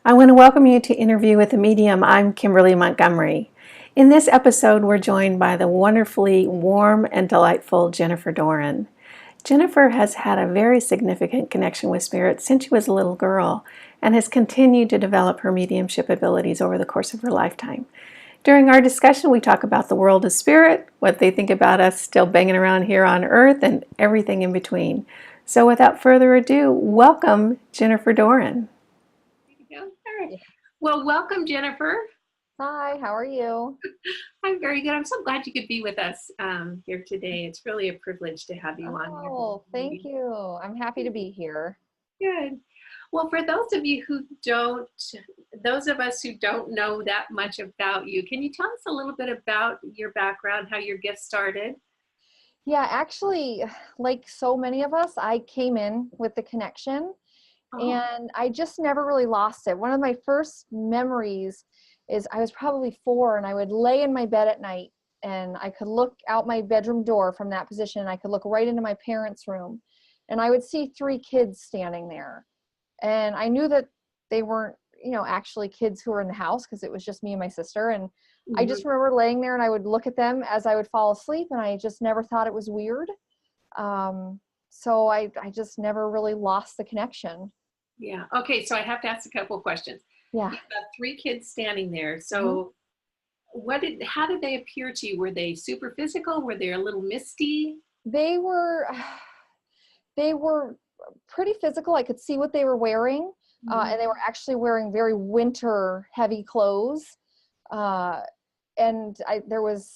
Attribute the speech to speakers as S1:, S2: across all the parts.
S1: I want to welcome you to Interview with a Medium. I'm Kimberly Montgomery. In this episode, we're joined by the wonderfully warm and delightful Jennifer Doran. Jennifer has had a very significant connection with spirit since she was a little girl and has continued to develop her mediumship abilities over the course of her lifetime. During our discussion, we talk about the world of spirit, what they think about us still banging around here on earth, and everything in between. So without further ado, welcome Jennifer Doran.
S2: There you go. All right. Well, welcome, Jennifer.
S3: Hi, how are you?
S2: I'm very good. I'm so glad you could be with us here today. It's really a privilege to have you on here.
S3: Oh, thank you. I'm happy to be here.
S2: Good. Well, for those of you who don't, those of us who don't know that much about you, can you tell us a little bit about your background, how your gift started?
S3: Yeah, actually, like so many of us, I came in with the connection
S2: Oh,
S3: and I just never really lost it. One of my first memories is I was probably 4 and I would lay in my bed at night and I could look out my bedroom door from that position and I could look right into my parents' room and I would see 3 kids standing there. And I knew that they weren't, actually kids who were in the house because it was just me and my sister. And I
S2: mhm.
S3: just remember laying there and I would look at them as I would fall asleep and I just never thought it was weird. So I just never really lost the connection.
S2: Yeah. Okay. So I have to ask a couple of questions.
S3: Yeah.
S2: You've got 3 kids standing there.
S3: Mhm.
S2: So how did they appear to you? Were they super physical? Were they a little misty?
S3: They were, they were pretty physical. I could see what they were wearing.
S2: Mhm.
S3: And they were actually wearing very winter heavy clothes. Uh, and there was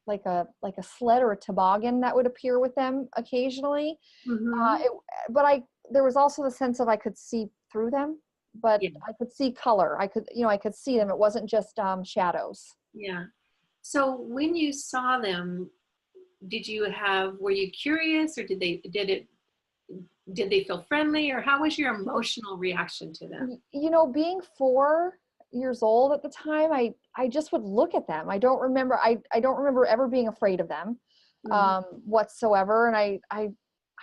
S3: like a sled or a toboggan that would appear with them occasionally. Uh,
S2: Mhm.
S3: it, but there was also the sense of I could see through them, but
S2: Yeah.
S3: I could see color. I could see them. It wasn't just shadows.
S2: Yeah. So when you saw them, were you curious, or did they feel friendly, or how was your emotional reaction to them?
S3: Being 4 years old at the time, I just would look at them. I don't remember ever being afraid of them
S2: Mhm.
S3: whatsoever. And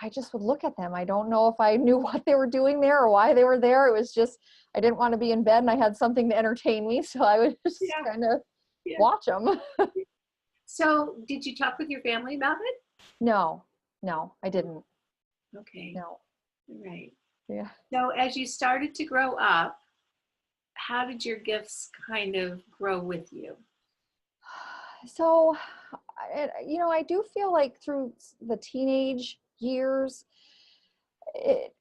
S3: I just would look at them. I don't know if I knew what they were doing there or why they were there. It was just, I didn't want to be in bed and I had something to entertain me. So I would just
S2: Yeah.
S3: kind of
S2: Yeah.
S3: watch them.
S2: So did you talk with your family about it?
S3: No, no, I didn't.
S2: Okay.
S3: No.
S2: Right.
S3: Yeah.
S2: So as you started to grow up, how did your gifts kind of grow with you?
S3: So, I do feel like through the teenage years, it,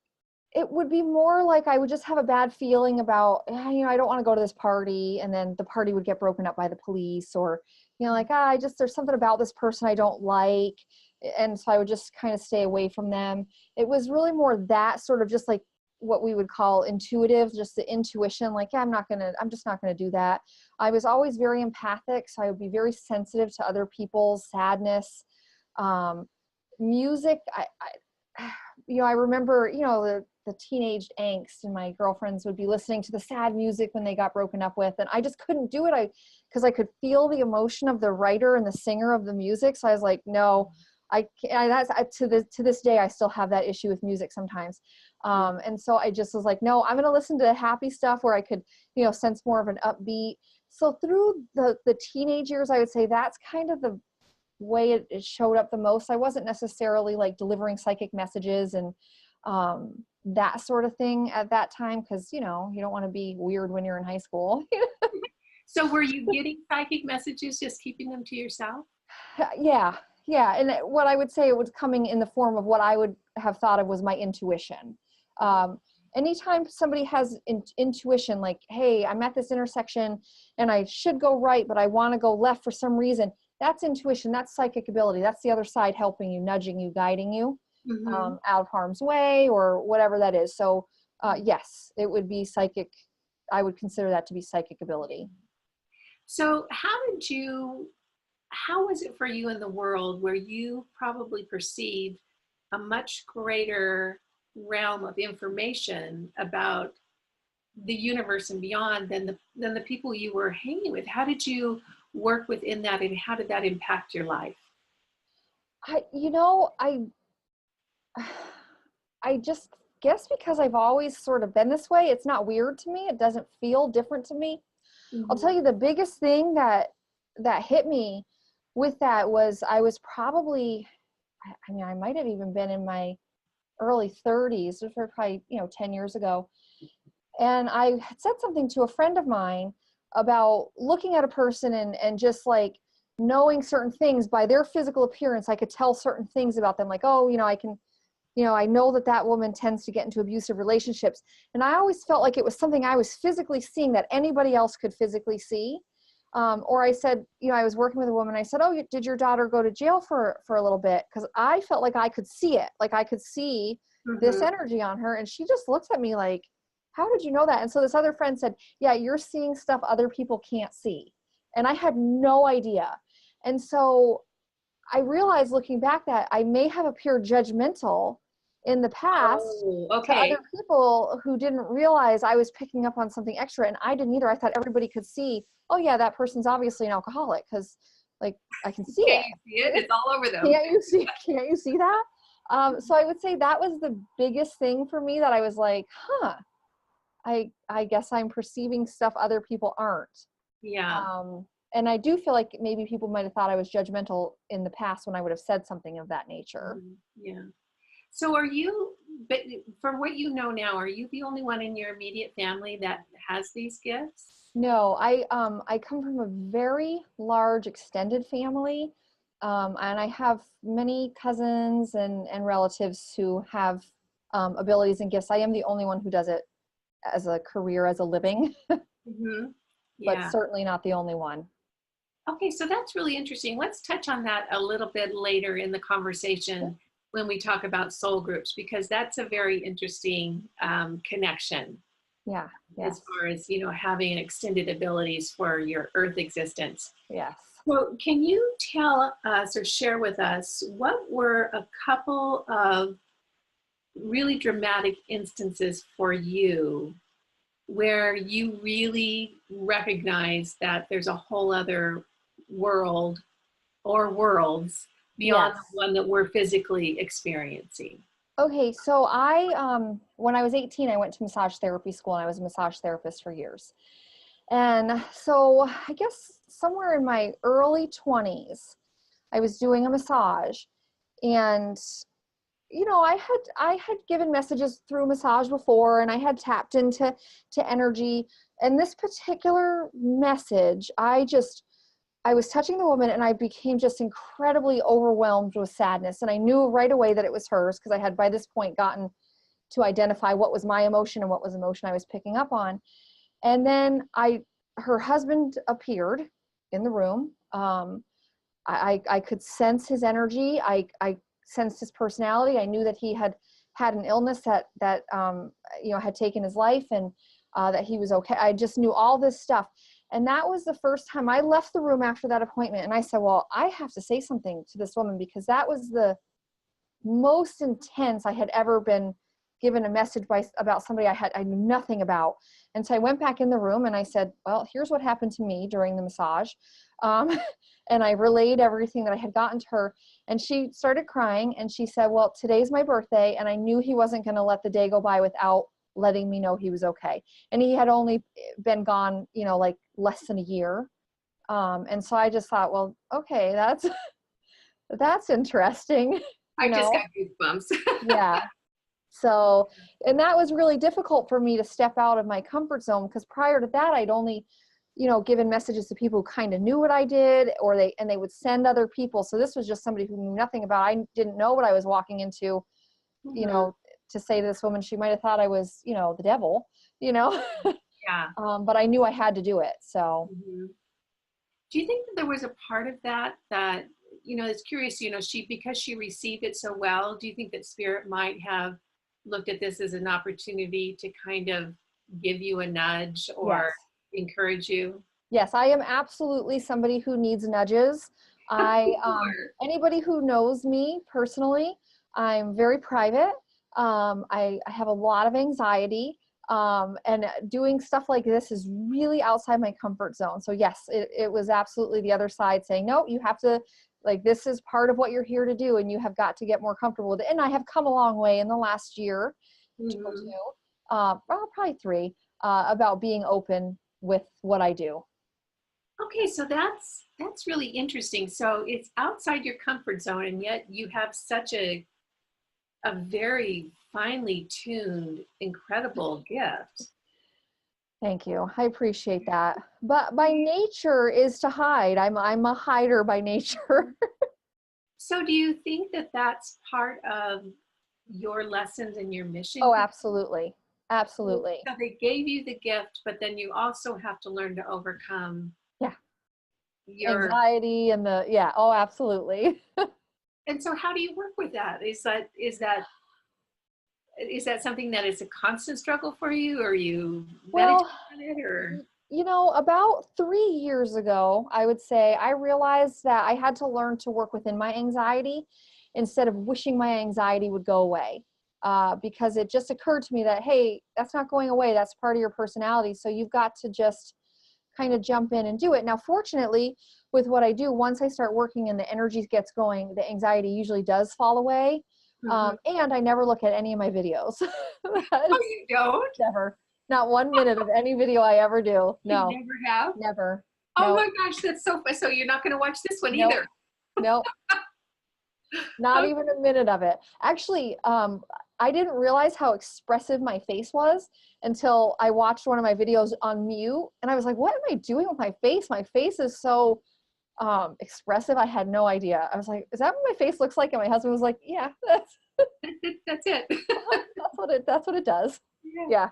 S3: it would be more like I would just have a bad feeling about, I don't want to go to this party. And then the party would get broken up by the police or, like, there's something about this person I don't like. And so I would just kind of stay away from them. It was really more that sort of just like what we would call intuitive, just the intuition, like, yeah, I'm just not going to do that. I was always very empathic. So I would be very sensitive to other people's sadness. Um, Music, I remember, the teenage angst, and my girlfriends would be listening to the sad music when they got broken up with, and I just couldn't do it. Because I could feel the emotion of the writer and the singer of the music. So I was like, no, I can't. To this day, I still have that issue with music sometimes. And so I just was like, no, I'm going to listen to happy stuff where I could, sense more of an upbeat. So through the teenage years, I would say that's kind of the way it showed up the most. I wasn't necessarily like delivering psychic messages and that sort of thing at that time because you don't want to be weird when you're in high school.
S2: So were you getting psychic messages, just keeping them to yourself?
S3: Yeah, yeah. And what I would say, it was coming in the form of what I would have thought of was my intuition. um, Anytime somebody has intuition, like, hey, I'm at this intersection and I should go right but I want to go left for some reason, that's intuition. That's psychic ability. That's the other side helping you, nudging you, guiding you
S2: Mm-hmm.
S3: out of harm's way or whatever that is. So yes, it would be psychic. I would consider that to be psychic ability.
S2: So how was it for you in the world where you probably perceived a much greater realm of information about the universe and beyond than the people you were hanging with? How did you work within that, and how did that impact your life?
S3: I you know I I just guess because I've always sort of been this way, it's not weird to me. It doesn't feel different to me. I'll tell you the biggest thing that hit me with that was I was probably, I mean, I might have even been in my early 30s, this was probably, 10 years ago. And I had said something to a friend of mine about looking at a person and just like knowing certain things by their physical appearance. I could tell certain things about them, like, oh, I can, I know that woman tends to get into abusive relationships. And I always felt like it was something I was physically seeing that anybody else could physically see. Or I said, I was working with a woman. I said, oh, did your daughter go to jail for a little bit? Because I felt like I could see it. Like I could see this energy on her. And she just looks at me like, how did you know that? And so this other friend said, yeah, you're seeing stuff other people can't see. And I had no idea. And so I realized looking back that I may have appeared judgmental in the past to other people who didn't realize I was picking up on something extra, and I didn't either. I thought everybody could see, oh yeah, that person's obviously an alcoholic because like I can see it.
S2: You see it? It's all over them.
S3: Can't you see that? So I would say that was the biggest thing for me, that I was like, I guess I'm perceiving stuff other people aren't.
S2: Yeah.
S3: And I do feel like maybe people might have thought I was judgmental in the past when I would have said something of that nature.
S2: Yeah. So are you, but from what you know now, are you the only one in your immediate family that has these gifts?
S3: No, I come from a very large extended family. And I have many cousins and relatives who have abilities and gifts. I am the only one who does it as a career, as a living, but certainly not the only one.
S2: Okay, so that's really interesting. Let's touch on that a little bit later in the conversation when we talk about soul groups, because that's a very interesting connection.
S3: Yeah.
S2: As far as, having extended abilities for your earth existence.
S3: Yes.
S2: So can you tell us or share with us what were a couple of really dramatic instances for you where you really recognize that there's a whole other world or worlds beyond the one that we're physically experiencing?
S3: Okay, so when I was 18, I went to massage therapy school, and I was a massage therapist for years. And so I guess somewhere in my early 20s, I was doing a massage, and I had given messages through massage before, and I had tapped into energy. And this particular message, I was touching the woman, and I became just incredibly overwhelmed with sadness. And I knew right away that it was hers, because I had by this point gotten to identify what was my emotion and what was emotion I was picking up on. And then her husband appeared in the room. I could sense his energy. I sensed his personality. I knew that he had an illness that had taken his life, and that he was okay. I just knew all this stuff. And that was the first time I left the room after that appointment. And I said, well, I have to say something to this woman, because that was the most intense I had ever been given a message about somebody I knew nothing about. And so I went back in the room and I said, well, here's what happened to me during the massage. And I relayed everything that I had gotten to her. And she started crying, and she said, well, today's my birthday, and I knew he wasn't going to let the day go by without letting me know he was okay. And he had only been gone, like less than a year. And so I just thought, well, okay, that's interesting.
S2: I just got goosebumps.
S3: Yeah. So, and that was really difficult for me to step out of my comfort zone, because prior to that, I'd only, given messages to people who kind of knew what I did, or they would send other people. So this was just somebody who knew nothing about, I didn't know what I was walking into, to say to this woman. She might've thought I was, the devil,
S2: Yeah.
S3: But I knew I had to do it. So.
S2: Do you think that there was a part of that, it's curious, because she received it so well, do you think that Spirit might have looked at this as an opportunity to kind of give you a nudge or encourage you?
S3: Yes, I am absolutely somebody who needs nudges. Anybody who knows me personally, I'm very private. I have a lot of anxiety. And doing stuff like this is really outside my comfort zone. So yes, it was absolutely the other side saying, no, you have to, this is part of what you're here to do, and you have got to get more comfortable with it. And I have come a long way in the last year. or
S2: Mhm.
S3: two, well, probably three, about being open with what I do.
S2: Okay, so that's really interesting. So it's outside your comfort zone, and yet you have such a very finely tuned, incredible gift.
S3: Thank you. I appreciate that. But my nature is to hide. I'm a hider by nature.
S2: So do you think that that's part of your lessons and your mission?
S3: Oh, absolutely. Absolutely.
S2: So they gave you the gift, but then you also have to learn to overcome
S3: Yeah.
S2: your.
S3: Anxiety and yeah, oh, absolutely.
S2: And so how do you work with that? Is that something that is a constant struggle for you, or you meditate
S3: Well,
S2: on it, or?
S3: about 3 years ago, I would say I realized that I had to learn to work within my anxiety instead of wishing my anxiety would go away. Because it just occurred to me that, hey, that's not going away. That's part of your personality. So you've got to just kind of jump in and do it. Now, fortunately, with what I do, once I start working and the energy gets going, the anxiety usually does fall away.
S2: Mhm.
S3: And I never look at any of my videos.
S2: Oh, you don't?
S3: Never. Not 1 minute of any video I ever do.
S2: You
S3: No,
S2: never have?
S3: never.
S2: Oh
S3: No,
S2: my gosh, that's so fun. So you're not going to watch this one
S3: no,
S2: either.
S3: no, not
S2: Okay.
S3: even a minute of it. Actually, I didn't realize how expressive my face was until I watched one of my videos on mute. And I was like, what am I doing with my face? My face is so expressive. I had no idea. I was like, is that what my face looks like? And my husband was like, yeah,
S2: That's it.
S3: that's what it does.
S2: Yeah.
S3: Yeah.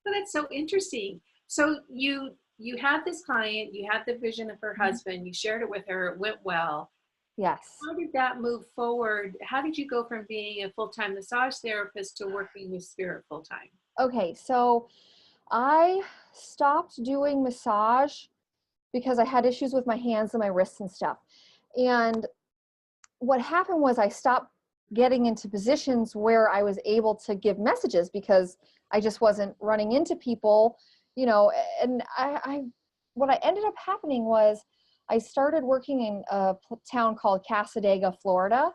S2: Well, that's so interesting. So you had this client, you had the vision of her
S3: Mhm.
S2: husband, you shared it with her, it went well.
S3: Yes.
S2: How did that move forward? How did you go from being a full-time massage therapist to working with spirit full-time?
S3: Okay. So I stopped doing massage because I had issues with my hands and my wrists and stuff. And what happened was I stopped getting into positions where I was able to give messages because I just wasn't running into people, and what I ended up happening was I started working in a town called Casadega, Florida,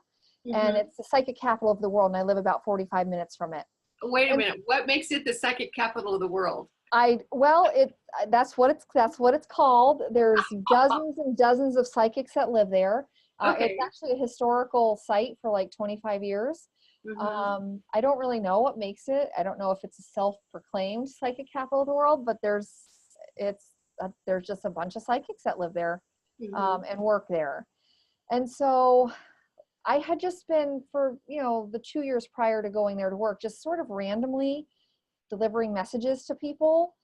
S3: and
S2: Hmm.
S3: it's the psychic capital of the world, and I live about 45 minutes from it.
S2: Wait a
S3: And
S2: minute. What makes it the psychic capital of the world?
S3: well, that's what it's called. There's dozens and dozens of psychics that live there. It's
S2: Okay.
S3: actually a historical site for like 25 years.
S2: Hmm.
S3: I don't really know what makes it. I don't know if it's a self-proclaimed psychic capital of the world, but there's just a bunch of psychics that live there,
S2: Hmm.
S3: and work there. And so I had just been for the 2 years prior to going there to work, just sort of randomly delivering messages to people,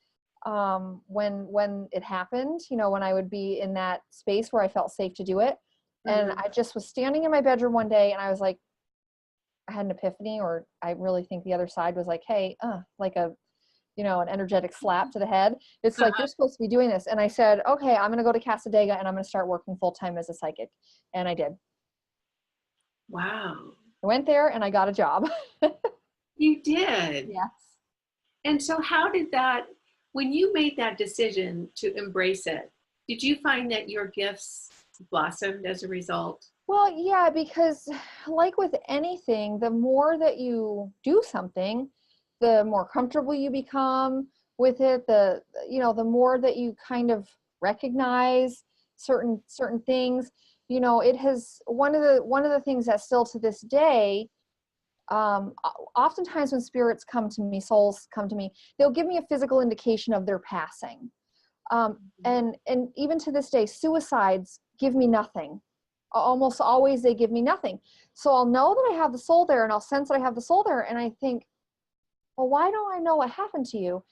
S3: when it happened, when I would be in that space where I felt safe to do it. And
S2: Hmm.
S3: I just was standing in my bedroom one day and I was like, I had an epiphany, or I really think the other side was like, hey, like an energetic slap to the head. It's like,
S2: Uh-huh.
S3: you're supposed to be doing this. And I said, okay, I'm going to go to Casadega and I'm going to start working full time as a psychic. And I did.
S2: Wow.
S3: I went there and I got a job.
S2: You did.
S3: Yes.
S2: And so how did that, when you made that decision to embrace it, did you find that your gifts blossomed as a result?
S3: Well, yeah, because like with anything, the more that you do something, the more comfortable you become with it, the more that you kind of recognize certain things. It has one of the things that still to this day, oftentimes when spirits come to me, souls come to me, they'll give me a physical indication of their passing. And even to this day, suicides give me nothing. Almost always they give me nothing. So I'll know that I have the soul there, and I'll sense that I have the soul there, and I think, well, why don't I know what happened to you?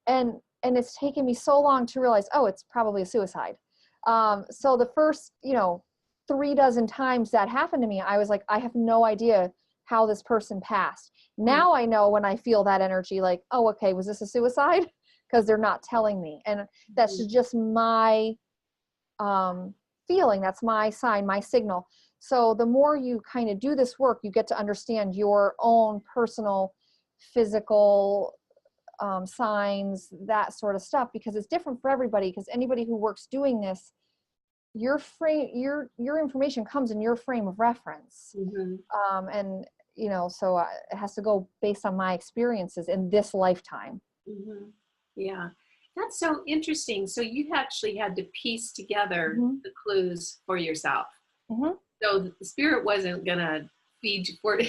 S3: And it's taken me so long to realize, oh, it's probably a suicide. So the first 3 dozen times that happened to me, I was like, I have no idea how this person passed.
S2: Hmm.
S3: Now I know when I feel that energy, like, oh, okay, was this a suicide? Because they're not telling me, and that's just my um, feeling. That's my sign, my signal. So the more you kind of do this work, you get to understand your own personal physical signs, that sort of stuff, because it's different for everybody. Because anybody who works doing this, your information comes in your frame of reference.
S2: Hmm.
S3: And you know, so it has to go based on my experiences in this lifetime.
S2: Hmm. Yeah, that's so interesting. So you actually had to piece together
S3: Mm-hmm.
S2: the clues for yourself.
S3: Mm-hmm.
S2: So the spirit wasn't gonna feed you for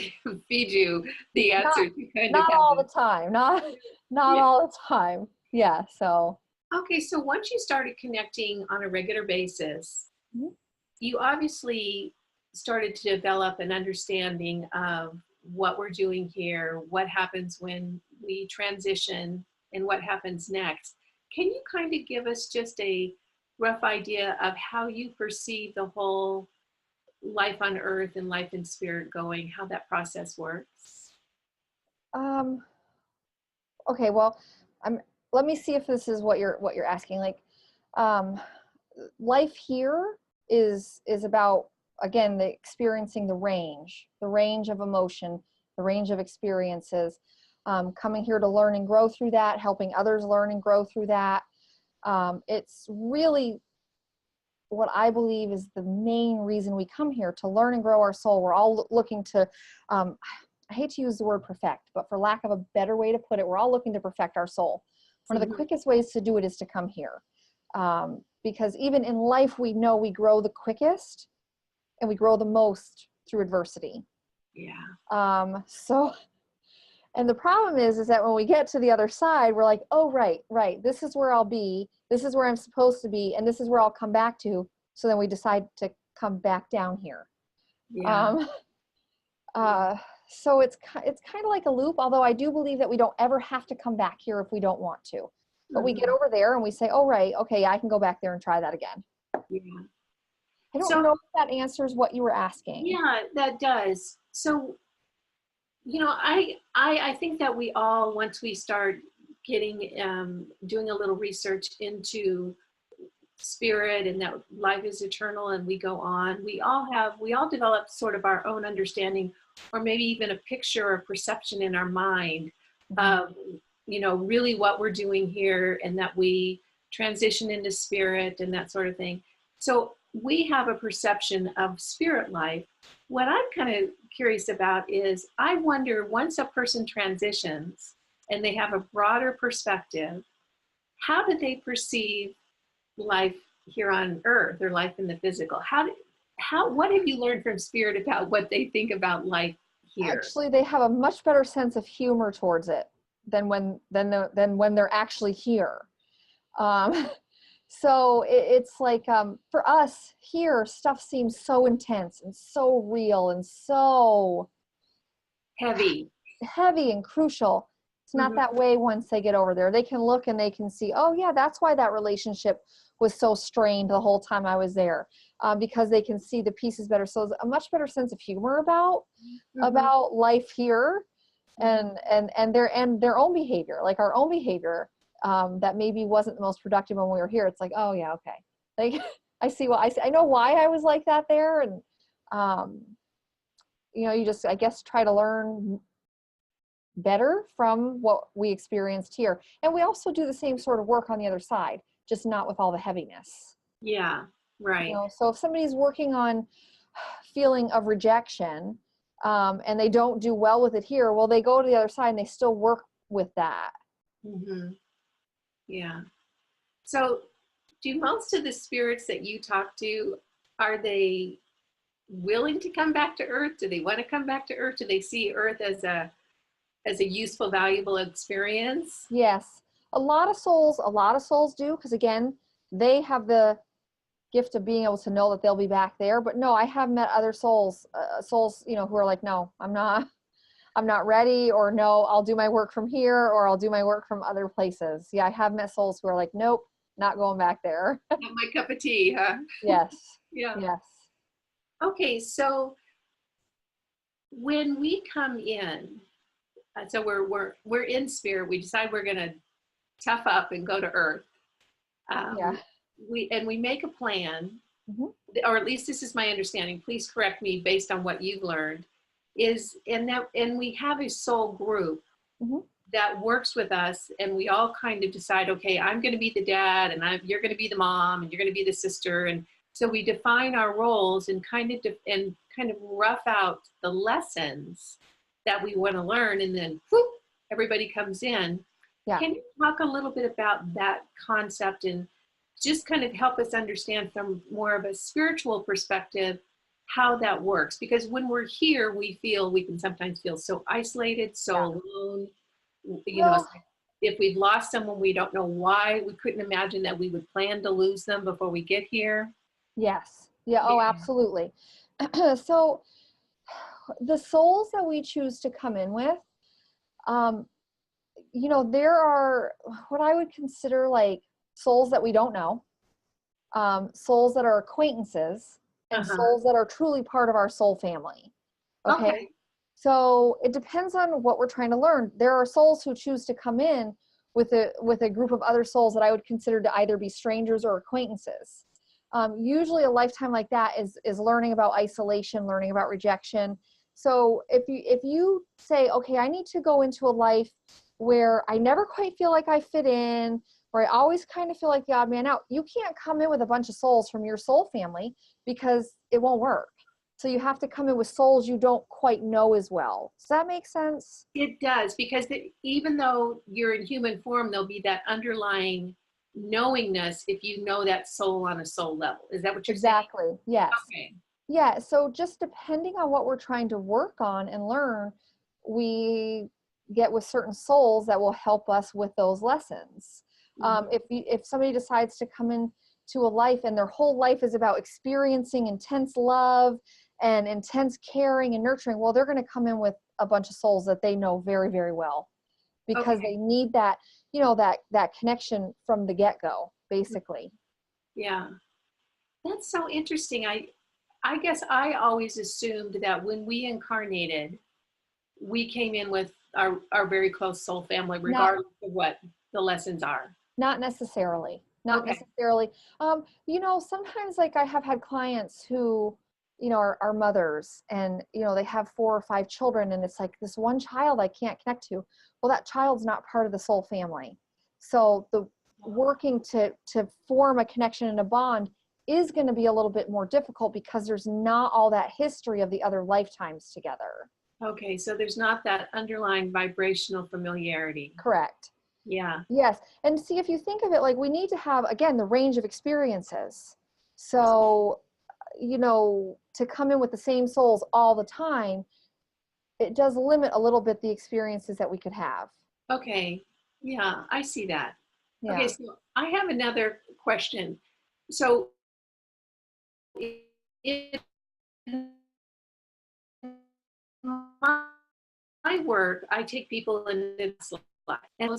S2: feed you the
S3: Not,
S2: answer. You kind of
S3: not
S2: had
S3: all
S2: to.
S3: the time, not
S2: Yeah.
S3: all the time. Yeah. So,
S2: Okay, so once you started connecting on a regular basis,
S3: mhm.
S2: you obviously started to develop an understanding of what we're doing here, what happens when we transition, and what happens next. Can you kind of give us just a rough idea of how you perceive the whole life on earth and life in spirit going, how that process works?
S3: um, okay, well, I'm, let me see if this is what you're asking. Like, um, life here is about, again, the experiencing the range of emotion, the range of experiences, coming here to learn and grow through that, helping others learn and grow through that. It's really what I believe is the main reason we come here, to learn and grow our soul. We're all looking to, I hate to use the word perfect, but for lack of a better way to put it, we're all looking to perfect our soul. One of the
S2: Mhm.
S3: quickest ways to do it is to come here. Because even in life, we know we grow the quickest and we grow the most through adversity.
S2: Yeah.
S3: So, and the problem is that when we get to the other side, we're like, oh, right, this is where I'll be, this is where I'm supposed to be, and this is where I'll come back to. So then we decide to come back down here.
S2: Yeah.
S3: Um, uh, so it's kind of like a loop, although I do believe that we don't ever have to come back here if we don't want to. But we get
S2: Mhm.
S3: over there and we say, oh, right, okay, I can go back there and try that again.
S2: Yeah.
S3: I don't
S2: So
S3: know if that answers what you were asking.
S2: yeah, that does. So, I think that we all, once we start getting doing a little research into spirit and that life is eternal and we go on, we all develop sort of our own understanding, or maybe even a picture or perception in our mind
S3: Mhm.
S2: of really what we're doing here, and that we transition into spirit and that sort of thing. So we have a perception of spirit life. What I'm kind of curious about is, I wonder, once a person transitions and they have a broader perspective, how do they perceive life here on earth, or life in the physical? What have you learned from spirit about what they think about life here?
S3: Actually, they have a much better sense of humor towards it than when they're actually here. Um, so it's like, for us here, stuff seems so intense and so real and so
S2: Heavy.
S3: heavy and crucial. It's not
S2: Hmm.
S3: that way once they get over there. They can look and they can see, oh yeah, that's why that relationship was so strained the whole time I was there, because they can see the pieces better. So it's a much better sense of humor
S2: Hmm.
S3: about life here,
S2: Hmm.
S3: and their own behavior, like our own behavior, that maybe wasn't the most productive when we were here. It's like, oh yeah, okay, like I see what I see. I know why I was like that there, and um, you just, I guess, try to learn better from what we experienced here. And we also do the same sort of work on the other side, just not with all the heaviness.
S2: Yeah, right.
S3: So if somebody's working on feeling of rejection, and they don't do well with it here, well, they go to the other side and they still work with that.
S2: Hmm. Yeah. So, do most of the spirits that you talk to, are they willing to come back to earth? Do they want to come back to earth? Do they see earth as a useful, valuable experience?
S3: Yes, a lot of souls do, because again, they have the gift of being able to know that they'll be back there. But no, I have met other souls, who are like, no, I'm not ready, or no, I'll do my work from here, or I'll do my work from other places. Yeah, I have met souls who are like, nope, not going back there.
S2: Not my cup of tea, huh?
S3: Yes,
S2: Yeah.
S3: yes.
S2: Okay, so when we come in, so we're in spirit. We decide we're going to tough up and go to earth.
S3: Yeah.
S2: We make a plan,
S3: Hmm.
S2: or at least this is my understanding. Please correct me based on what you've learned. And we have a soul group
S3: Hmm.
S2: that works with us, and we all kind of decide, okay, I'm going to be the dad, and you're going to be the mom, and you're going to be the sister, and so we define our roles and kind of rough out the lessons that we want to learn, and then whoop, everybody comes in.
S3: Yeah.
S2: Can you talk a little bit about that concept and just kind of help us understand from more of a spiritual perspective how that works? Because when we're here, we can sometimes feel so isolated, so alone. You know,
S3: Well,
S2: if we've lost someone, we don't know why. We couldn't imagine that we would plan to lose them before we get here.
S3: yes. Yeah. Oh, absolutely. So the souls that we choose to come in with, there are what I would consider like souls that we don't know, souls that are acquaintances, and souls that are truly part of our soul family. Okay. So it depends on what we're trying to learn. There are souls who choose to come in with a group of other souls that I would consider to either be strangers or acquaintances. Usually a lifetime like that is learning about isolation, learning about rejection. So if you say, okay, I need to go into a life where I never quite feel like I fit in, where I always kind of feel like the odd man out, you can't come in with a bunch of souls from your soul family because it won't work. So you have to come in with souls you don't quite know as well. Does that make sense?
S2: It does, because even though you're in human form, there'll be that underlying knowingness if you know that soul on a soul level. Is that what you're saying?
S3: Exactly. Yes.
S2: Okay.
S3: Yeah. So just depending on what we're trying to work on and learn, we get with certain souls that will help us with those lessons. If somebody decides to come in to a life and their whole life is about experiencing intense love and intense caring and nurturing, well, they're going to come in with a bunch of souls that they know very, very well, because they need that, that connection from the get-go, basically.
S2: Yeah. That's so interesting. I guess I always assumed that when we incarnated, we came in with our very close soul family, regardless of what the lessons are.
S3: Not necessarily. Not necessarily. Sometimes like I have had clients who, are mothers and, they have 4 or 5 children, and it's like this one child I can't connect to. Well, that child's not part of the soul family. So the working to form a connection and a bond is going to be a little bit more difficult because there's not all that history of the other lifetimes together.
S2: Okay, so there's not that underlying vibrational familiarity.
S3: Correct.
S2: Yeah.
S3: Yes. And see, if you think of it, like we need to have, again, the range of experiences. So, to come in with the same souls all the time, it does limit a little bit the experiences that we could have.
S2: Okay. Yeah, I see that.
S3: Yeah.
S2: Okay, so I have another question. So in my work, I take people in this life. And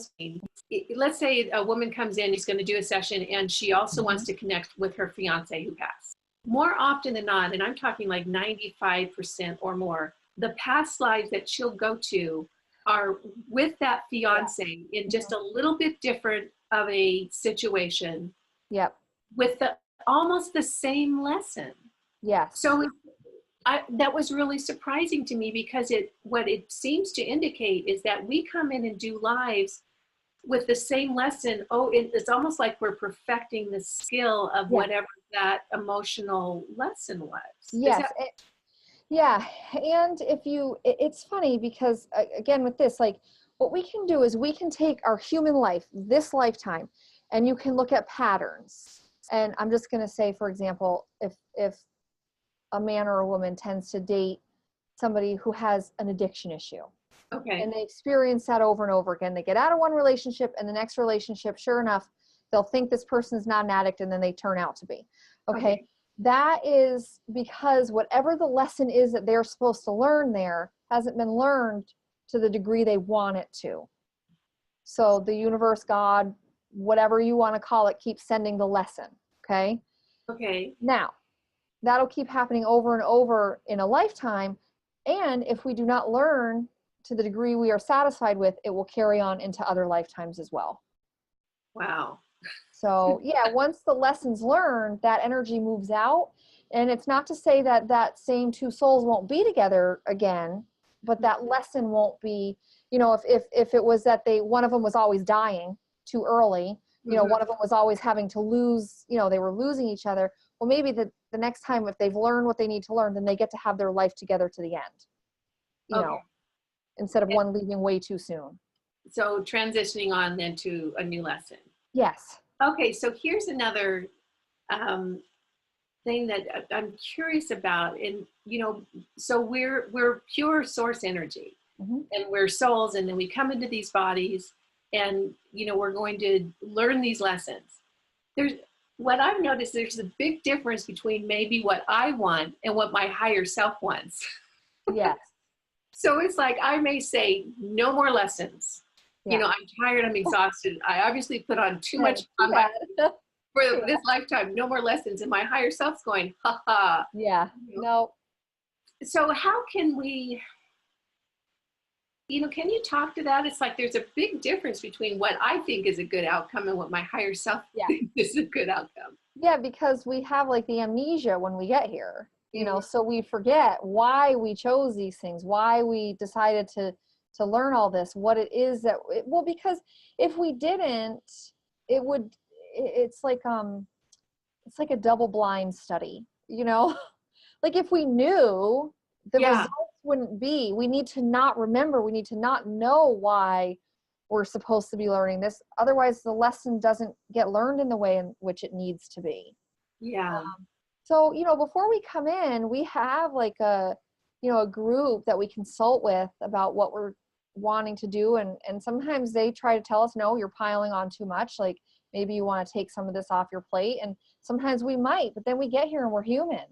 S2: let's say a woman comes in, she's going to do a session, and she also wants to connect with her fiance who passed. More often than not, and I'm talking like 95% or more, the past lives that she'll go to are with that fiance in just a little bit different of a situation.
S3: Yep.
S2: With almost the same lesson.
S3: Yes.
S2: So that was really surprising to me, because what it seems to indicate is that we come in and do lives with the same lesson. It's almost like we're perfecting the skill of whatever that emotional lesson was.
S3: Yes. Yeah. And it's funny because again, with this, like what we can do is we can take our human life, this lifetime, and you can look at patterns. And I'm just going to say, for example, if a man or a woman tends to date somebody who has an addiction issue.
S2: Okay.
S3: And they experience that over and over again. They get out of one relationship, and the next relationship, sure enough, they'll think this person is not an addict, and then they turn out to be. Okay. That is because whatever the lesson is that they're supposed to learn there hasn't been learned to the degree they want it to. So the universe, God, whatever you want to call it, keeps sending the lesson. Okay.
S2: Okay.
S3: Now, that'll keep happening over and over in a lifetime. And if we do not learn to the degree we are satisfied with, it will carry on into other lifetimes as well.
S2: Wow.
S3: So yeah, once the lesson's learned, that energy moves out. And it's not to say that that same 2 souls won't be together again, but that lesson won't be, if it was that one of them was always dying too early, one of them was always having to lose, they were losing each other. Well, maybe the next time, if they've learned what they need to learn, then they get to have their life together to the end. instead of one leaving way too soon.
S2: So transitioning on then to a new lesson.
S3: Yes.
S2: Okay, so here's another thing that I'm curious about. And, so we're pure source energy, and we're souls, and then we come into these bodies, and, we're going to learn these lessons. What I've noticed, there's a big difference between maybe what I want and what my higher self wants.
S3: Yes.
S2: So it's like, I may say, no more lessons.
S3: Yeah.
S2: I'm tired, I'm exhausted. I obviously put on too much on for this lifetime, no more lessons. And my higher self's going, ha ha.
S3: Yeah. No.
S2: So how can we, can you talk to that? It's like, there's a big difference between what I think is a good outcome and what my higher self thinks is a good outcome.
S3: Yeah, because we have like the amnesia when we get here, so we forget why we chose these things, why we decided to learn all this, what it is because if we didn't, it's like a double blind study, like if we knew, the results wouldn't be, we need to not remember, we need to not know why we're supposed to be learning this. Otherwise the lesson doesn't get learned in the way in which it needs to be.
S2: Yeah.
S3: So, before we come in, we have like a group that we consult with about what we're wanting to do. And sometimes they try to tell us, no, you're piling on too much. Like maybe you want to take some of this off your plate. And sometimes we might, but then we get here and we're human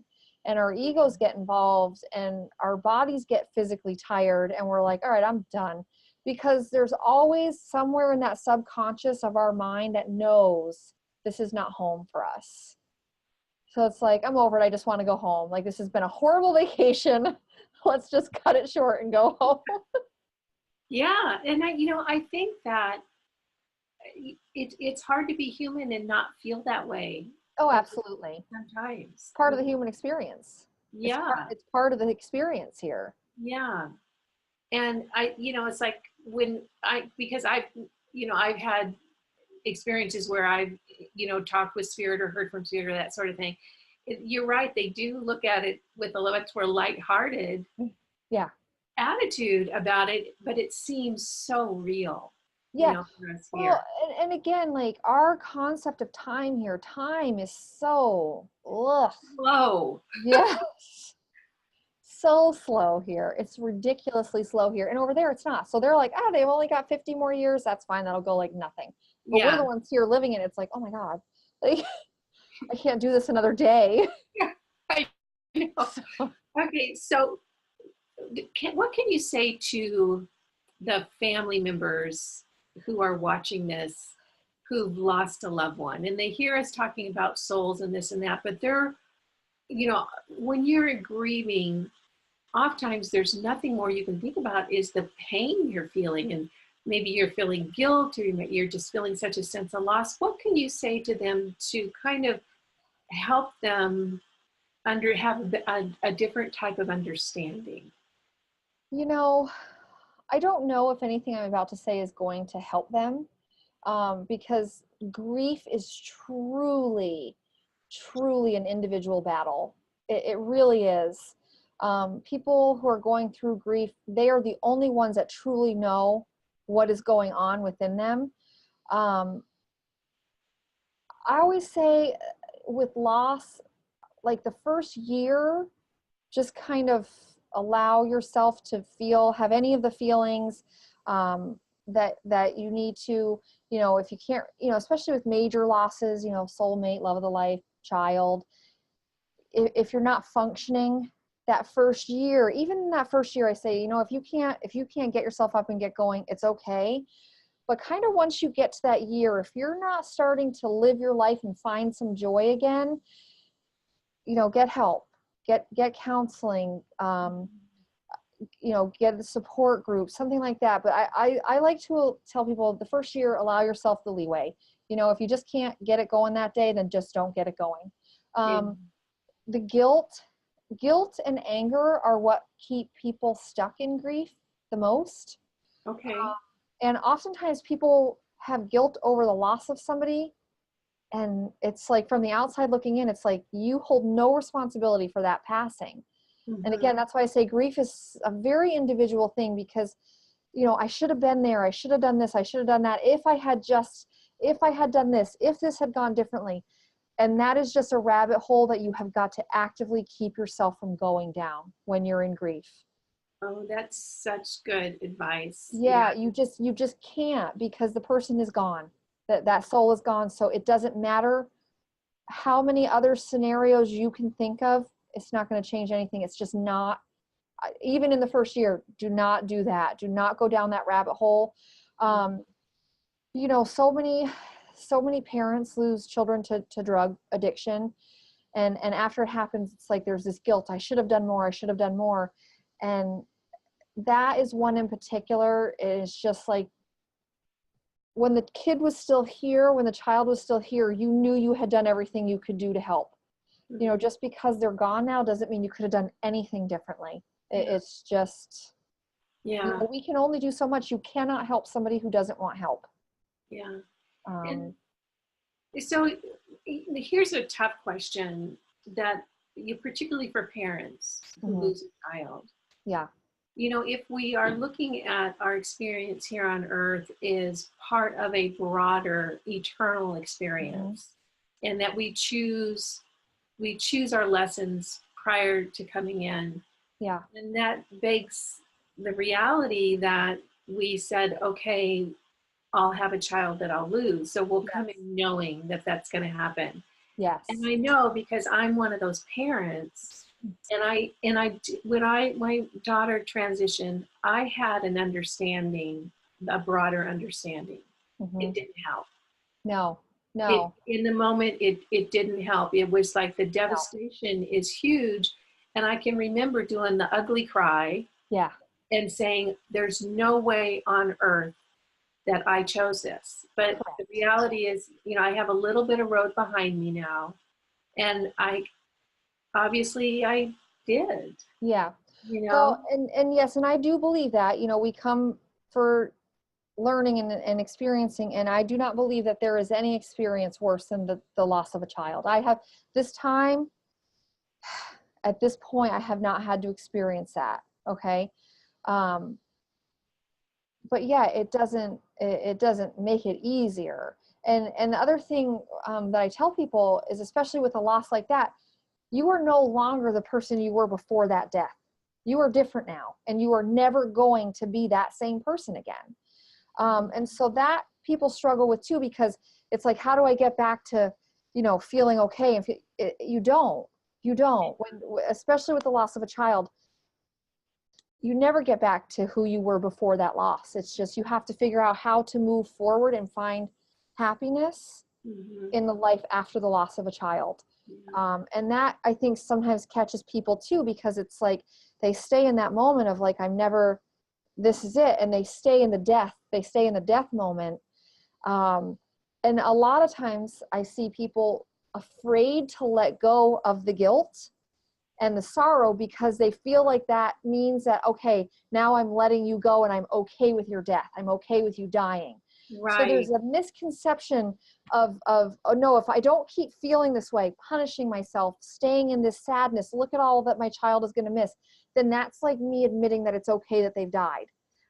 S3: and our egos get involved and our bodies get physically tired. And we're like, all right, I'm done. Because there's always somewhere in that subconscious of our mind that knows this is not home for us. So it's like, I'm over it. I just want to go home. Like, this has been a horrible vacation. Let's just cut it short and go home.
S2: Yeah. And I think that it's hard to be human and not feel that way.
S3: Oh, absolutely.
S2: Sometimes.
S3: Part of the human experience.
S2: Yeah.
S3: It's part of the experience here.
S2: Yeah. And it's like because I've had experiences where I've, talked with spirit or heard from spirit or that sort of thing. You're right. They do look at it with a much more lighthearted attitude about it, but it seems so real.
S3: Yeah.
S2: For us here.
S3: Well, and again, like our concept of time here, time is so
S2: slow.
S3: Yeah. So slow here. It's ridiculously slow here. And over there, it's not. So they're like, they've only got 50 more years. That's fine. That'll go like nothing. But we're the ones here living in it. It's like, oh my God, like, I can't do this another day.
S2: Yeah, I know. Okay. So what can you say to the family members who are watching this, who've lost a loved one, and they hear us talking about souls and this and that, but they're, when you're grieving, oftentimes there's nothing more you can think about is the pain you're feeling, and maybe you're feeling guilt, or you're just feeling such a sense of loss. What can you say to them to kind of help them have a different type of understanding?
S3: I don't know if anything I'm about to say is going to help them, because grief is truly an individual battle. It really is. People who are going through grief, they are the only ones that truly know what is going on within them. I always say with loss, like the first year, just kind of allow yourself to have any of the feelings that you need to, if you can't, especially with major losses, soulmate, love of the life, child, if you're not functioning that first year, even in that first year, I say, if you can't get yourself up and get going, it's okay. But kind of once you get to that year, if you're not starting to live your life and find some joy again, get help, get counseling, get a support group, something like that. But I like to tell people the first year, allow yourself the leeway. If you just can't get it going that day, then just don't get it going. The guilt and anger are what keep people stuck in grief the most.
S2: Okay.
S3: And oftentimes people have guilt over the loss of somebody. And it's like, from the outside looking in, it's like you hold no responsibility for that passing. Mm-hmm. And again, that's why I say grief is a very individual thing, because you know, I should have been there. I should have done this. I should have done that. If I had done this, if this had gone differently. And that is just a rabbit hole that you have got to actively keep yourself from going down when you're in grief.
S2: Oh, that's such good advice.
S3: Yeah, you just can't, because the person is gone. That soul is gone. So it doesn't matter how many other scenarios you can think of. It's not going to change anything. It's just not, even in the first year, do not do that. Do not go down that rabbit hole. You know, so many parents lose children to drug addiction. And after it happens, it's like there's this guilt. I should have done more. I should have done more. And that is one in particular. It's just like, when the kid was still here, when the child was still here, you knew you had done everything you could do to help. You know, just because they're gone now doesn't mean you could have done anything differently. It's just, you know, we can only do so much. You cannot help somebody who doesn't want help.
S2: Yeah. And so here's a tough question that particularly for parents who lose a child.
S3: Yeah.
S2: You know, if we are looking at our experience here on earth is part of a broader eternal experience, and that we choose our lessons prior to coming in.
S3: Yeah.
S2: And that begs the reality that we said, okay, I'll have a child that I'll lose. So we'll come in knowing that that's going to happen.
S3: Yes.
S2: And I know, because I'm one of those parents, and when my daughter transitioned, I had an understanding, a broader understanding. It didn't help.
S3: No.
S2: In the moment, it didn't help. It was like the devastation is huge. And I can remember doing the ugly cry.
S3: Yeah.
S2: And saying, there's no way on earth that I chose this. But the reality is, you know, I have a little bit of road behind me now. And I did.
S3: Yeah.
S2: You know?
S3: Well, and yes, and I do believe that, you know, we come for learning and experiencing, and I do not believe that there is any experience worse than the loss of a child. I have this time, at this point, I have not had to experience that. Okay. But yeah, it doesn't make it easier. And the other thing that I tell people is, especially with a loss like that, you are no longer the person you were before that death. You are different now, and you are never going to be that same person again. And so that people struggle with too, because it's like, how do I get back to, you know, feeling okay? And you don't, especially with the loss of a child, you never get back to who you were before that loss. It's just, you have to figure out how to move forward and find happiness in the life after the loss of a child. And that, I think, sometimes catches people too, because it's like they stay in that moment of like, this is it. And they stay in the death moment. And a lot of times I see people afraid to let go of the guilt and the sorrow, because they feel like that means that, okay, now I'm letting you go and I'm okay with your death. I'm okay with you dying. Right. So there's a misconception of, oh no, if I don't keep feeling this way, punishing myself, staying in this sadness, look at all that my child is going to miss, then that's like me admitting that it's okay that they've died.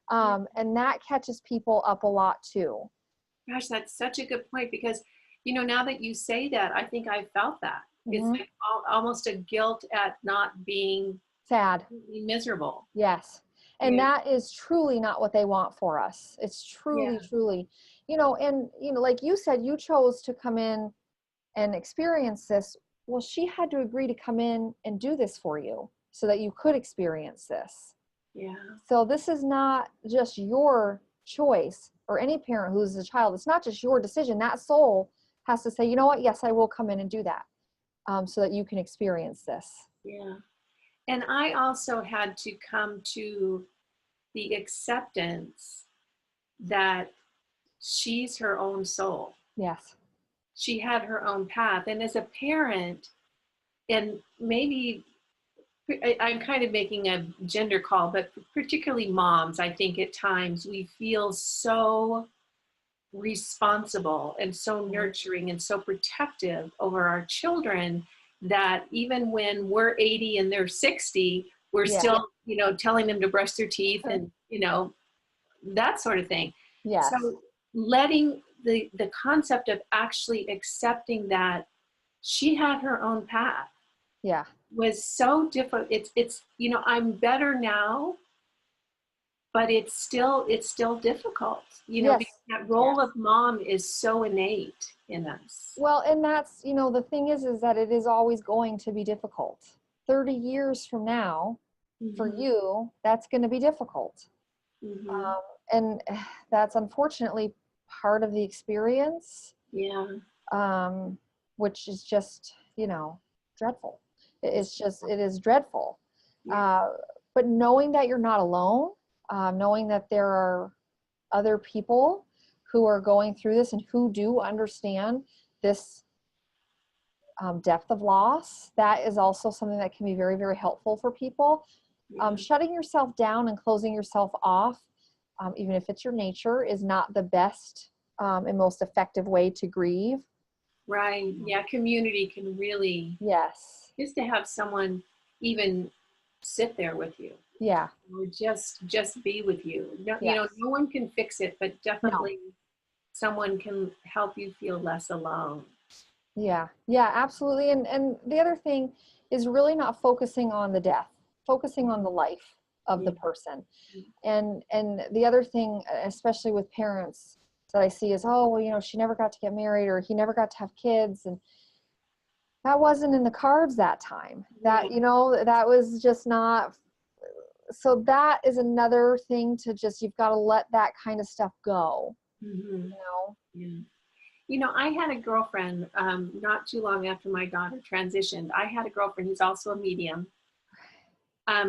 S3: And that catches people up a lot too.
S2: Gosh, that's such a good point, because, you know, now that you say that, I think I felt that. It's like almost a guilt at not being
S3: sad,
S2: miserable.
S3: Yes. And that is truly not what they want for us. It's truly, you know, and, you know, like you said, you chose to come in and experience this. Well, she had to agree to come in and do this for you so that you could experience this.
S2: Yeah. So
S3: this is not just your choice, or any parent who loses a child. It's not just your decision. That soul has to say, you know what? Yes, I will come in and do that. So that you can experience this.
S2: Yeah. And I also had to come to the acceptance that she's her own soul.
S3: Yes.
S2: She had her own path. And as a parent, and maybe I'm kind of making a gender call, but particularly moms, I think at times we feel so responsible and so nurturing and so protective over our children that even when we're 80 and they're 60, we're still, you know, telling them to brush their teeth and, you know, that sort of thing.
S3: Yes.
S2: So letting the concept of actually accepting that she had her own path
S3: Yeah.
S2: was so difficult. It's I'm better now, but it's still difficult,
S3: Yes.
S2: because that role of mom is so innate in us.
S3: Well, and that's, the thing is that it is always going to be difficult. 30 years from now, for
S2: Mhm.
S3: you, that's going to be difficult.
S2: Mhm.
S3: And that's unfortunately part of the experience,
S2: Yeah.
S3: which is just, dreadful. It is dreadful.
S2: Yeah.
S3: But knowing that you're not alone, knowing that there are other people who are going through this and who do understand this depth of loss, that is also something that can be very, very helpful for people.
S2: Yeah.
S3: Shutting yourself down and closing yourself off, even if it's your nature, is not the best and most effective way to grieve.
S2: Right. Yeah. Community can really,
S3: Yes.
S2: just to have someone even sit there with you,
S3: Yeah.
S2: or just be with you. No,
S3: Yes.
S2: no one can fix it, but
S3: No.
S2: definitely someone can help you feel less alone.
S3: Yeah. Yeah, absolutely. And the other thing is really not focusing on the death, focusing on the life of
S2: Yeah.
S3: the person. And the other thing, especially with parents, that I see is, oh, well, she never got to get married, or he never got to have kids, and that wasn't in the cards that time. That, that was just not. So that is another thing to just, you've got to let that kind of stuff go.
S2: Mm-hmm.
S3: You know?
S2: Yeah. I had a girlfriend not too long after my daughter transitioned. I had a girlfriend who's also a medium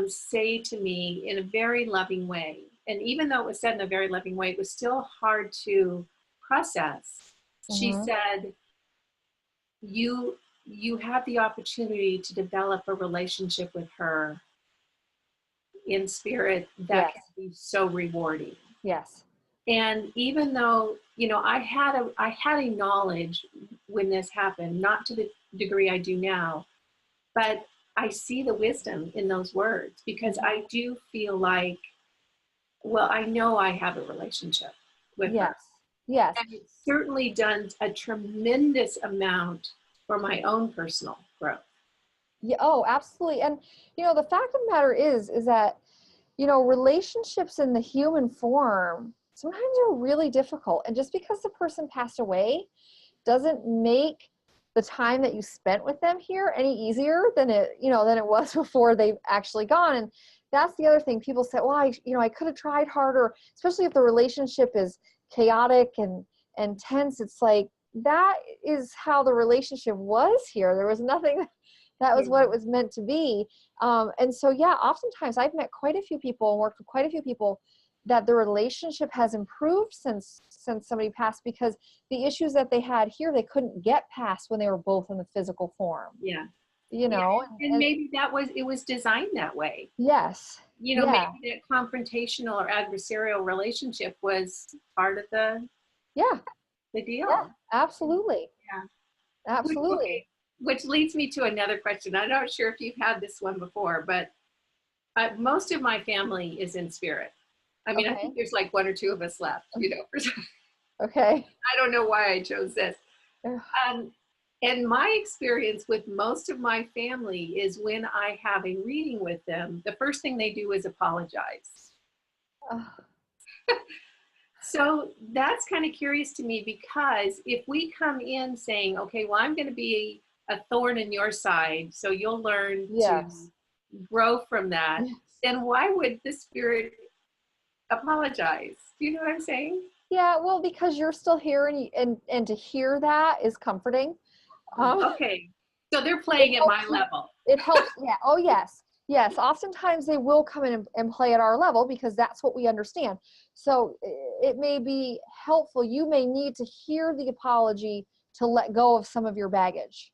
S2: say to me in a very loving way. And even though it was said in a very loving way, it was still hard to process. She
S3: Mm-hmm.
S2: said, you have the opportunity to develop a relationship with her in spirit that
S3: Yes.
S2: can be so rewarding.
S3: Yes.
S2: And even though, I had a knowledge when this happened, not to the degree I do now, but I see the wisdom in those words, because I do feel like, well, I know I have a relationship with her.
S3: Yes. Yes.
S2: And it's certainly done a tremendous amount for my own personal growth.
S3: Yeah. Oh, absolutely. And, the fact of the matter is that, relationships in the human form sometimes are really difficult. And just because the person passed away doesn't make the time that you spent with them here any easier than it was before they've actually gone. And that's the other thing. People say, well, I could have tried harder, especially if the relationship is chaotic and tense. It's like, that is how the relationship was here. There was nothing that was what it was meant to be. And so, yeah, oftentimes I've met quite a few people and worked with quite a few people that the relationship has improved since somebody passed, because the issues that they had here, they couldn't get past when they were both in the physical form.
S2: Yeah.
S3: And
S2: maybe it was designed that way.
S3: Yes.
S2: Maybe that confrontational or adversarial relationship was part of the
S3: Yeah.
S2: deal.
S3: Yeah. Absolutely.
S2: Yeah.
S3: Absolutely.
S2: Okay. Which leads me to another question. I'm not sure if you've had this one before, but most of my family is in spirit. I mean, I think there's like one or two of us left,
S3: Okay.
S2: I don't know why I chose this. And my experience with most of my family is when I have a reading with them, the first thing they do is apologize. So that's kind of curious to me, because if we come in saying, okay, well, I'm going to be a thorn in your side, so you'll learn to grow from that, then why would the spirit apologize? Do you know what I'm saying?
S3: Yeah, well, because you're still here, and to hear that is comforting.
S2: Okay, so they're playing at my level.
S3: It helps. Yeah. Oh, yes. Yes. Oftentimes they will come in and play at our level, because that's what we understand. So it may be helpful. You may need to hear the apology to let go of some of your baggage.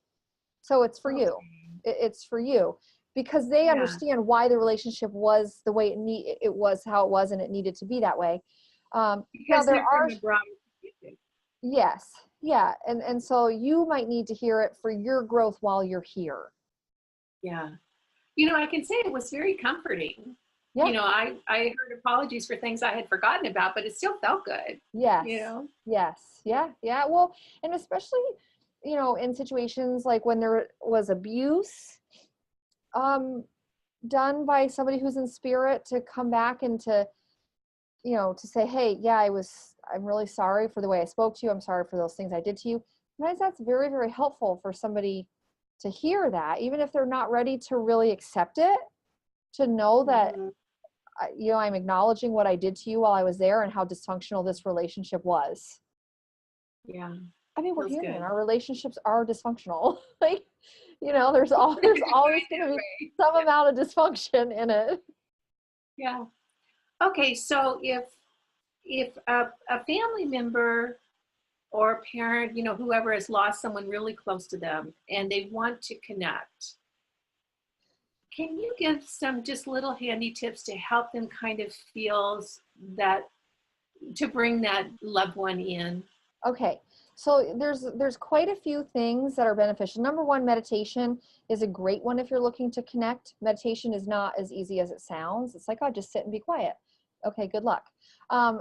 S3: So it's for you. It's for you, because they understand why the relationship was the way it was, how it was, and it needed to be that way.
S2: Because there are
S3: yes. Yeah. And so you might need to hear it for your growth while you're here.
S2: Yeah. I can say it was very comforting.
S3: Yeah.
S2: I heard apologies for things I had forgotten about, but it still felt good,
S3: Yes.
S2: you know?
S3: Yes. Yeah. Yeah. Well, and especially, in situations like when there was abuse, um, done by somebody who's in spirit, to come back and to say, hey, yeah, I'm really sorry for the way I spoke to you. I'm sorry for those things I did to you. Sometimes that's very, very helpful for somebody to hear that, even if they're not ready to really accept it, to know that,
S2: Mhm.
S3: I'm acknowledging what I did to you while I was there and how dysfunctional this relationship was.
S2: Yeah,
S3: I mean, we're
S2: feels
S3: human.
S2: good.
S3: Our relationships are dysfunctional. Like, there's always going to be
S2: Right.
S3: some amount of dysfunction in it.
S2: Yeah. Okay, so if a family member or a parent, whoever has lost someone really close to them and they want to connect, can you give some just little handy tips to help them kind of feel that, to bring that loved one in?
S3: Okay. So there's quite a few things that are beneficial. Number one, meditation is a great one if you're looking to connect. Meditation is not as easy as it sounds. It's like, oh, just sit and be quiet. Okay, good luck.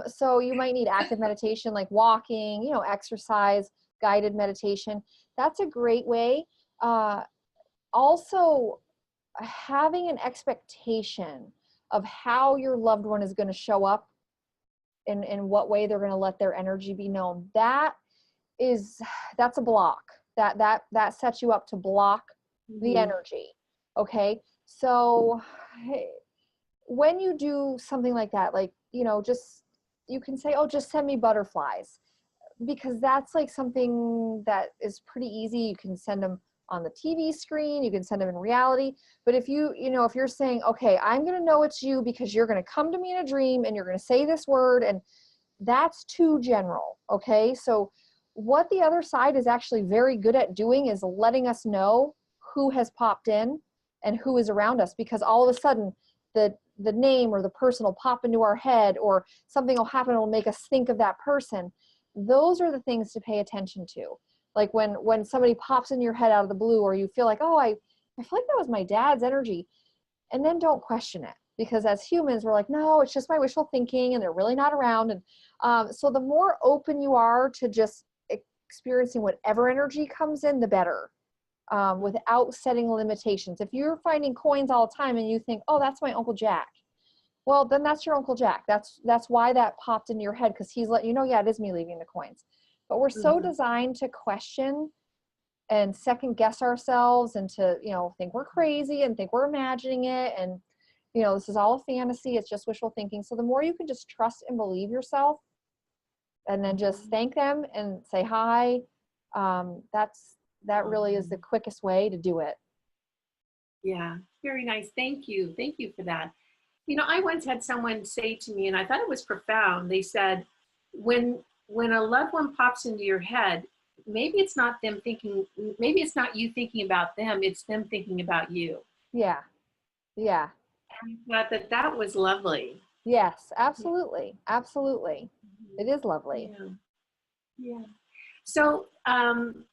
S3: So you might need active meditation like walking, exercise, guided meditation. That's a great way. Also, having an expectation of how your loved one is going to show up, in what way they're going to let their energy be known. That's a block. That sets you up to block the
S2: Mhm.
S3: energy. Okay. So when you do something like that, like, just, you can say, oh, just send me butterflies, because that's like something that is pretty easy. You can send them on the TV screen, you can send them in reality. But if you're saying, okay, I'm going to know it's you because you're going to come to me in a dream and you're going to say this word, and that's too general. Okay. So what the other side is actually very good at doing is letting us know who has popped in and who is around us, because all of a sudden the name or the person will pop into our head, or something will happen, will make us think of that person. Those are the things to pay attention to. Like when somebody pops in your head out of the blue, or you feel like, oh, I feel like that was my dad's energy. And then don't question it, because as humans we're like, no, it's just my wishful thinking and they're really not around. And so the more open you are to just experiencing whatever energy comes in, the better, without setting limitations. If you're finding coins all the time and you think, oh, that's my Uncle Jack, well, then that's your Uncle Jack. That's why that popped into your head, because he's letting you know, yeah, it is me leaving the coins. But we're so
S2: Mhm.
S3: designed to question and second guess ourselves, and to think we're crazy and think we're imagining it, and this is all a fantasy, it's just wishful thinking. So the more you can just trust and believe yourself, and then just thank them and say hi, that really is the quickest way to do it.
S2: Yeah, very nice. Thank you. Thank you for that. I once had someone say to me, and I thought it was profound. They said, when a loved one pops into your head, maybe it's not them thinking, maybe it's not you thinking about them, it's them thinking about you.
S3: Yeah. Yeah.
S2: And I thought that was lovely.
S3: Yes, absolutely, absolutely. It is lovely.
S2: Yeah, yeah. So I'm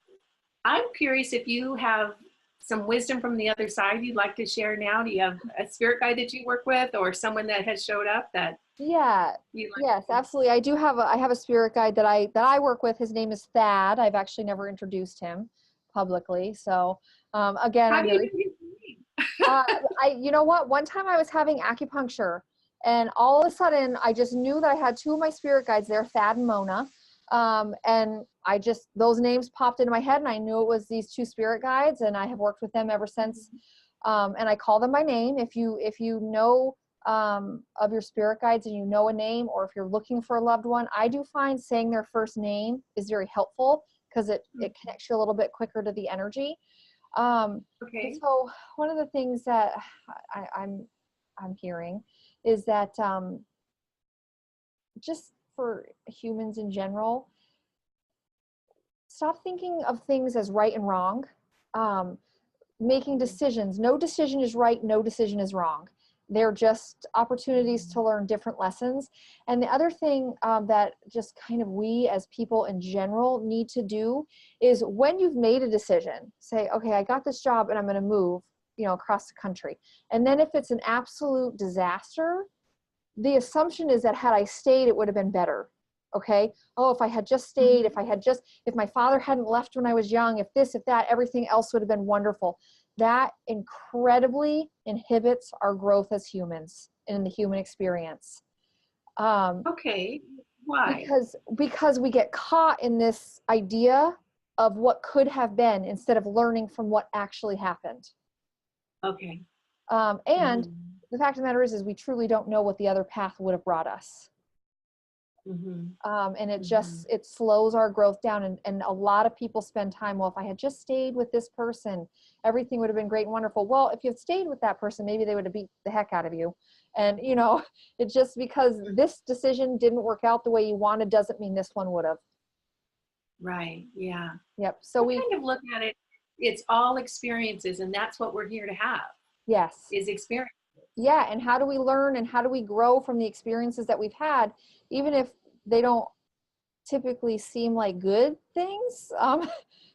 S2: curious if you have some wisdom from the other side you'd like to share now. Do you have a spirit guide that you work with, or someone that has showed up that
S3: Yeah.
S2: you like?
S3: Yes, absolutely. I have a spirit guide that I work with. His name is Thad. I've actually never introduced him publicly. So again,
S2: How
S3: I'm
S2: do you
S3: very
S2: know his name?
S3: uh, you know what? One time I was having acupuncture, and all of a sudden I just knew that I had two of my spirit guides there, Thad and Mona. And those names popped into my head, and I knew it was these two spirit guides, and I have worked with them ever since. And I call them by name. If you know of your spirit guides and you know a name, or if you're looking for a loved one, I do find saying their first name is very helpful, because it connects you a little bit quicker to the energy. And
S2: Okay.
S3: so one of the things that I'm hearing is that, just for humans in general, stop thinking of things as right and wrong. Um, Making decisions. No decision is right. No decision is wrong. They're just opportunities to learn different lessons. And the other thing, that just kind of we as people in general need to do is, when you've made a decision, say, okay, I got this job and I'm going to move. across the country. And then if it's an absolute disaster, the assumption is that had I stayed, it would have been better. Okay. Oh, if I had just stayed, if my father hadn't left when I was young, if this, if that, everything else would have been wonderful. That incredibly inhibits our growth as humans in the human experience.
S2: Okay. Why?
S3: Because we get caught in this idea of what could have been instead of learning from what actually happened.
S2: Okay.
S3: And the fact of the matter is we truly don't know what the other path would have brought us. And it slows our growth down. And a lot of people spend time, well, if I had just stayed with this person, everything would have been great and wonderful. Well, if you had stayed with that person, maybe they would have beat the heck out of you. And, it's just because this decision didn't work out the way you wanted doesn't mean this one would have.
S2: Right. Yeah.
S3: Yep. So we
S2: kind of look at it, it's all experiences, and that's what we're here to have.
S3: Yes.
S2: Is experience.
S3: Yeah. And how do we learn and how do we grow from the experiences that we've had, even if they don't typically seem like good things?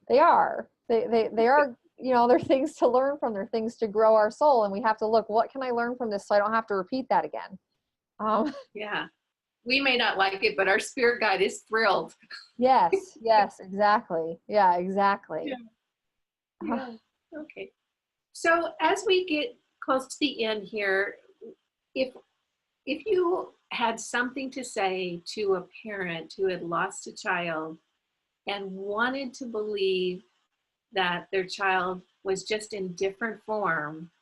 S3: They are. They are, they're things to learn from. They're things to grow our soul. And we have to look, what can I learn from this so I don't have to repeat that again?
S2: Yeah. We may not like it, but our spirit guide is thrilled.
S3: Yes, exactly. Yeah, exactly.
S2: Yeah. Okay. So as we get close to the end here, if you had something to say to a parent who had lost a child and wanted to believe that their child was just in different form,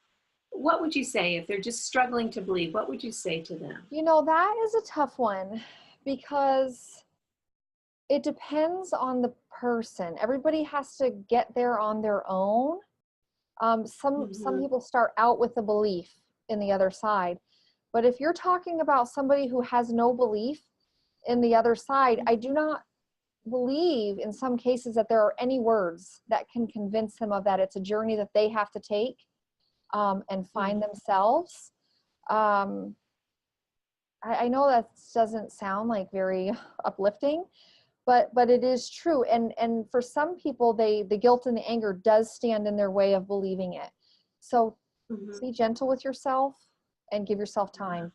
S2: what would you say? If they're just struggling to believe, what would you say to them?
S3: That is a tough one because it depends on the person. Everybody has to get there on their own. Some people start out with a belief in the other side. But if you're talking about somebody who has no belief in the other side, I do not believe in some cases that there are any words that can convince them of that. It's a journey that they have to take and find themselves. I know that doesn't sound like very uplifting, but it is true. And for some people, the guilt and the anger does stand in their way of believing it. So be gentle with yourself and give yourself time.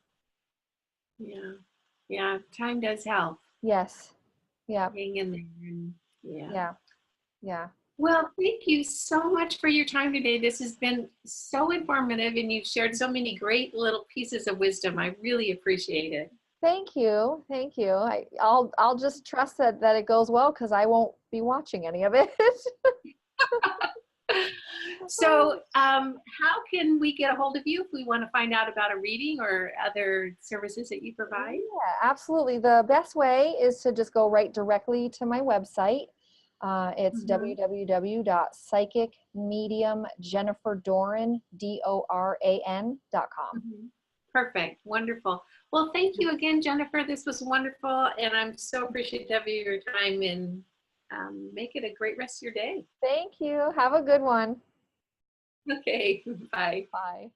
S2: Yeah. Time does help.
S3: Yes. Yeah.
S2: Hang in there.
S3: Yeah.
S2: Well, thank you so much for your time today. This has been so informative, and you've shared so many great little pieces of wisdom. I really appreciate it.
S3: Thank you. I'll just trust that it goes well because I won't be watching any of it.
S2: So how can we get a hold of you if we want to find out about a reading or other services that you provide?
S3: Yeah, absolutely. The best way is to just go right directly to my website. It's www.psychicmediumjenniferdoran.com.
S2: Perfect. Wonderful. Well, thank you again, Jennifer. This was wonderful, and I'm so appreciative of your time, and make it a great rest of your day.
S3: Thank you. Have a good one.
S2: Okay. Bye.
S3: Bye.